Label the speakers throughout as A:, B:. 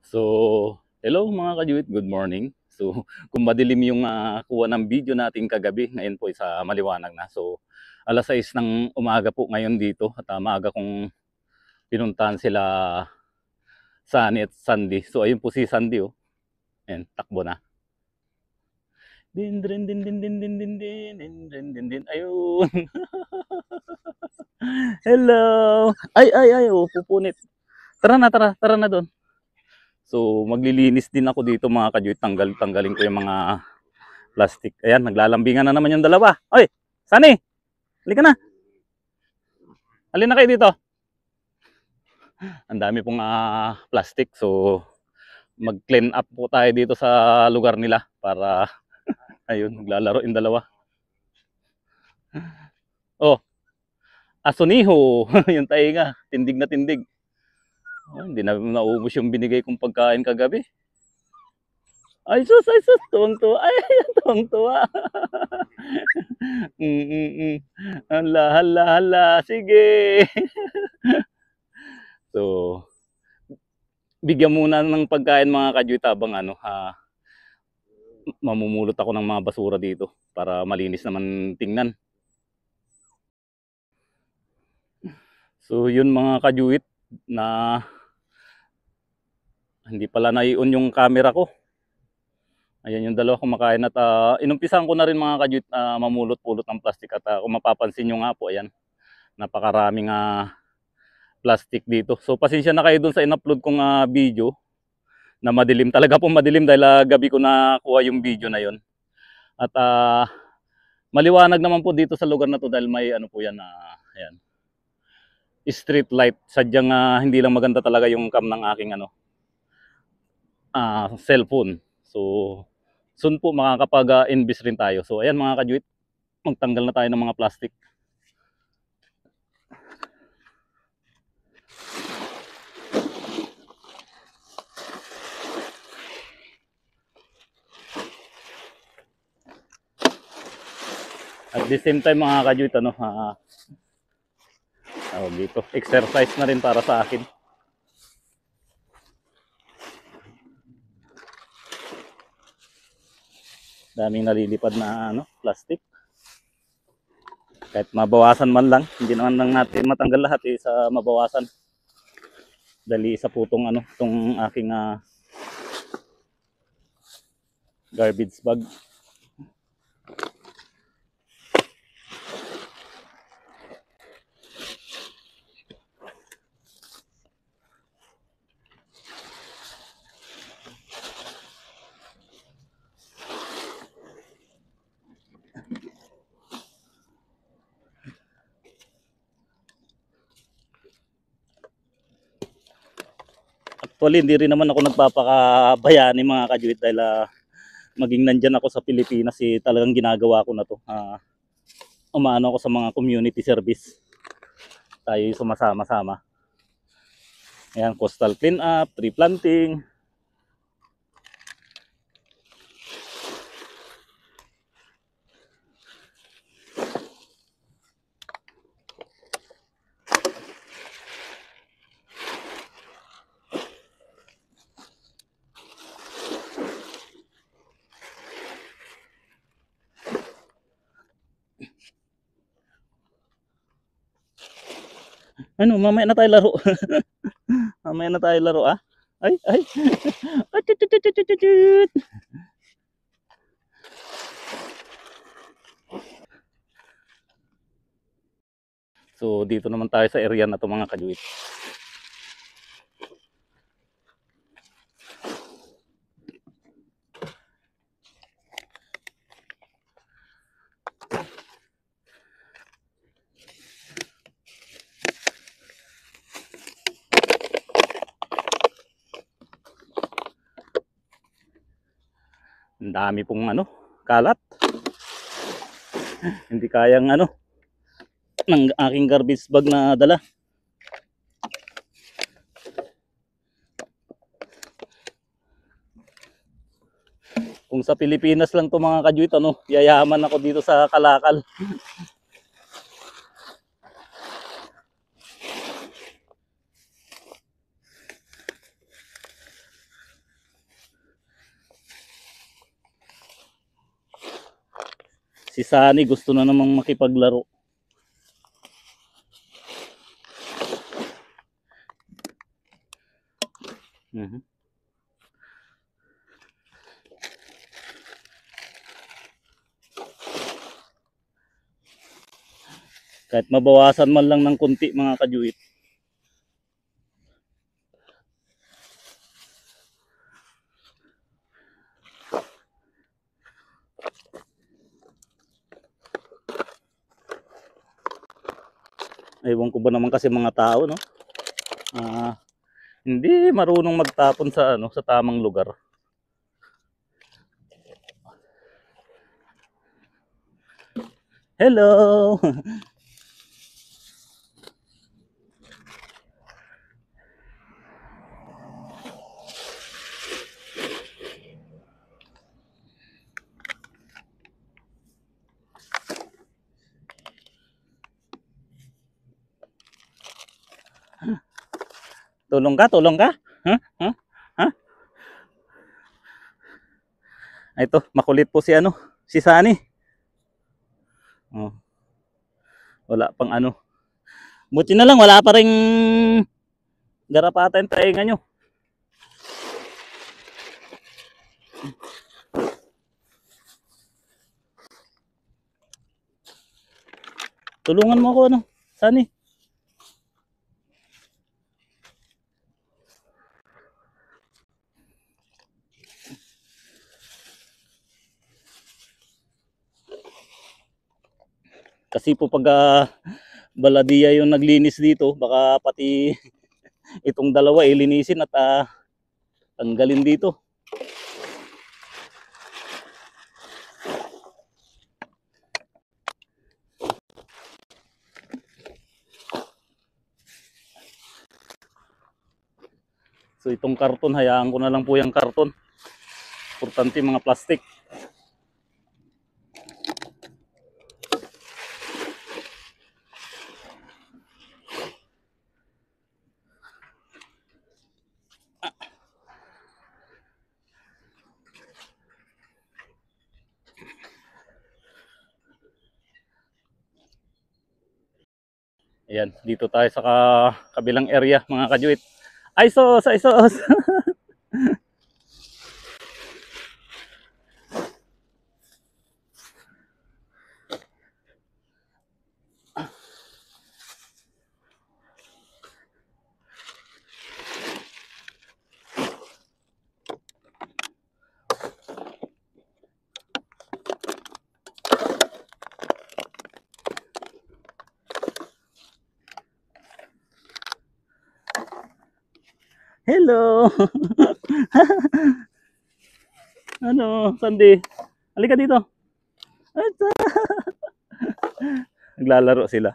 A: So, hello mga kajuit, good morning. So, kung madilim yung kuha ng video natin kagabi, ngayon po isa maliwanag na. So, alas 6 ng umaga po ngayon dito at maaga kong pinuntahan sila Sunny at Sandy. So, ayun po si Sandy oh. Ayan, takbo na. Din din din din din din din din din din din. Ayun. Hello. Ay, oh, pupunit. Tara na doon. So, maglilinis din ako dito mga kajuit. Tanggalin ko yung mga plastic. Ayan, naglalambingan na naman yung dalawa. Oy, Sunny, halika na. Halina kayo dito. Ang dami pong plastic. So, mag-clean up po tayo dito sa lugar nila para ayun, naglalaro yung dalawa. Oh, asuniho. Yung tainga, tindig na tindig. Oh, hindi na naubos yung binigay kong pagkain kagabi. Ay sus, tuwang-tuwa. Ay, tuwang-tuwa. Hala. Sige. So, bigyan muna ng pagkain mga kajuit habang mamumulot ako ng mga basura dito para malinis naman tingnan. So yun mga kajuit na hindi pala nai-on yung camera ko. Ayan yung dalawa kumakain at inumpisan ko na rin mga kajuit mamulot-pulot ng plastic at kung mapapansin nyo nga po ayan napakaraming plastic dito. So pasensya na kayo dun sa in-upload kong video na madilim, talaga po madilim dahil gabi ko na kuha yung video na yon. At maliwanag naman po dito sa lugar na to dahil may ano po yan ayan, street light. Sadyang hindi lang maganda talaga yung cam ng aking cellphone. So soon po makakapag-invest rin tayo. So ayan mga kajuit, magtanggal na tayo ng mga plastic. At the same time mga kajuit dito, exercise na rin para sa akin. Daming nalilipad na plastic. Kahit mabawasan man lang, hindi naman lang natin matanggal lahat sa mabawasan. Dali sa putong tong aking garbage bag. Actually, hindi rin naman ako nagpapakabayani mga kajuit dahil maging nandyan ako sa Pilipinas talagang ginagawa ko na to. Umaano ako sa mga community service. Tayo sumasama-sama. Ayan, coastal clean up, tree planting. Mamaya na tayo laro. Mamaya na tayo laro Ay. So dito naman tayo sa area na to mga kajuit. Ang dami pong kalat. Hindi kayang ng aking garbage bag na dala. Kung sa Pilipinas lang to mga kajuit yayaman ako dito sa kalakal. Si Sunny gusto na namang makipaglaro. Mhm. Kahit mabawasan man lang ng konti mga kajuit. Ewan ko ba naman kasi mga tao, no? Hindi marunong magtapon sa ano, sa tamang lugar. Hello. Tulong ka, tulong ka? Huh? Huh? Huh? Ito, makulit po si ano, si Sunny. Oh, wala pang ano. Buti na lang wala pa ring garapata yung tainga nyo. Tulungan mo ako ano, Sunny. Kasi po pag baladiya yung naglinis dito, baka pati itong dalawa ilinisin at tanggalin dito. So itong karton, hayaan ko na lang po yung karton. Importante mga plastic. Ayan, dito tayo sa kabilang area mga kajuit. Ay sos, ay sos. Hello. Ano, Sandy? Halika dito. Naglalaro sila.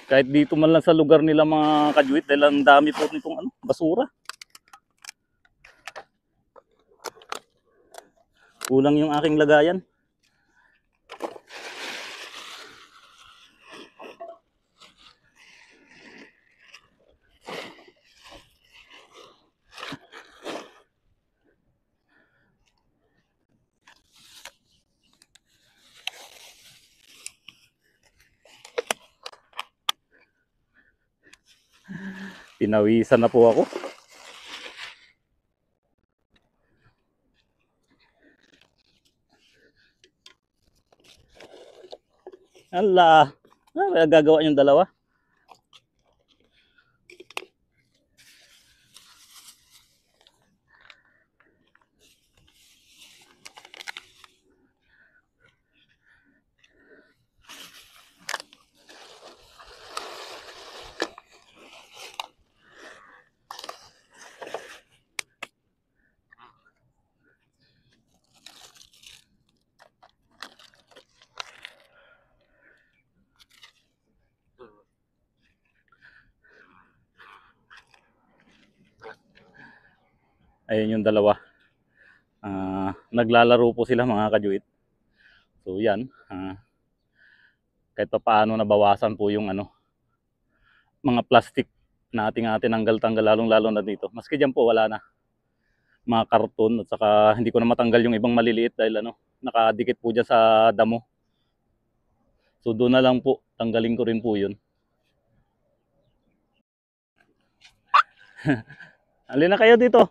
A: Kahit dito man lang sa lugar nila mga kajuit, dahil ang dami po nitong ano, basura. Kulang yung aking lagayan. Pinawisan na po ako. Ala, gagawa yung dalawa. Ayun yung dalawa. naglalaro po sila mga kajuit. So yan, kahit pa paano nabawasan po yung mga plastic na ating tanggal-tanggal, lalong-lalo na dito. Maski dyan po wala na mga karton, at saka hindi ko na matanggal yung ibang maliliit dahil nakadikit po dyan sa damo. So doon na lang po, tanggalin ko rin po yun. Alin na kayo dito.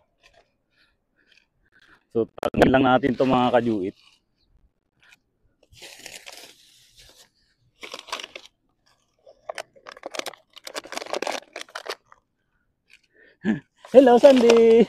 A: So tanggalin lang natin to mga kajuit. Hello Sandy.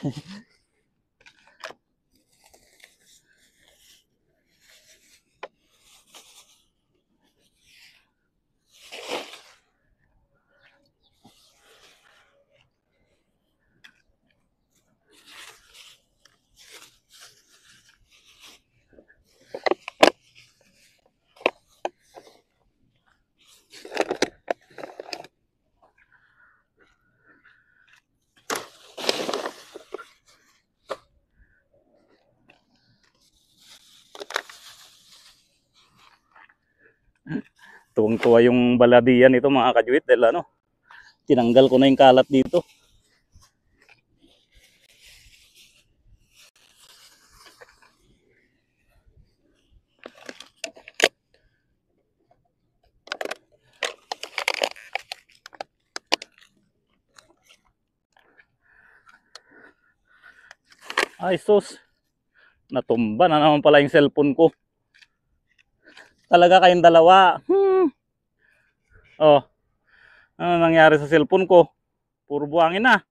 A: Tuwang-tuwa yung baladiyan ito mga kajuit dahil tinanggal ko na yung kalat dito. Ay sus, natumba na naman pala yung cellphone ko. Talaga kayong dalawa. Oh, ano nangyari sa cellphone ko? Puro buhangin na.